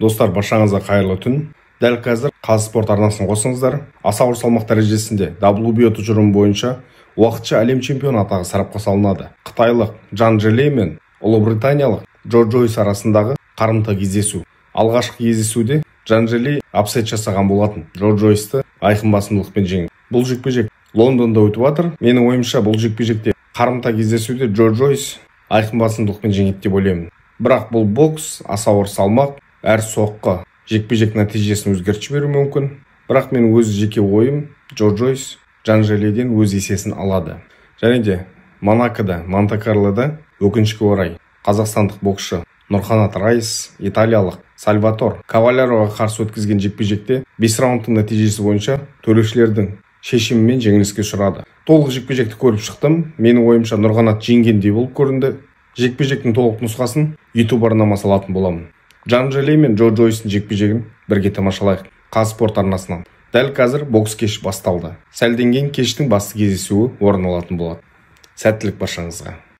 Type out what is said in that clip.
Достар, баршаңызға қайырлы түн. Дәл қазір Қазспорт арнасын қосыңыздар. Аса ауыр салмақ дәрежесінде WBO тұжырымы бойынша уақытша әлем чемпионы атағы сарапқа салынады. Қытайлық Джан Джелей мен ұлыбританиялық Джо Джойс арасындағы қарымта кездесу. Алғашқы кездесуде Джан Джелей апсет жасаған болатын. Джо Джойсты айқын басымдылықпен жеңді. Бұл жекпе-жек Лондонда өтіп жатыр. Менің ойымша бұл жекпе-жекте қарымта кездесуде Джо Джойс айқын басымдылықпен жеңеді деп ойлаймын. Бірақ бұл бокс, аса ауыр салмақ, әр соққы жекпе-жек нәтижесін өзгертіп беруі мүмкін. Бірақ мен өз жеке ойым, Джо Джойс Джан Джелейден өз есесін алады. Және де Монакода, Монте-Карлода өкінішке орай қазақстандық боксшы Нұрқанат Райыс, италиялық Сальватор Кавалероға қарсы өткізген жекпе-жекте 5 раундтың нәтижесі бойынша төрешілердің шешімімен жеңіліске ұшырады. Толық жекпе-жекті көріп шықтым. Менің ойымша Нұрқанат жеңгендей болып көрінді. Жекпе-жектің толық нұсқасын YouTube арнама салатын боламын. Джан Джелей мен Джо Джойстың жекпе-жегін бірге тамашалайық Қазспорт арнасынан. Дәл қазір бокс кеш басталды. Сәлден кейін кештің басты кездесуі орын алатын болады. Сәттілік баршаңызға.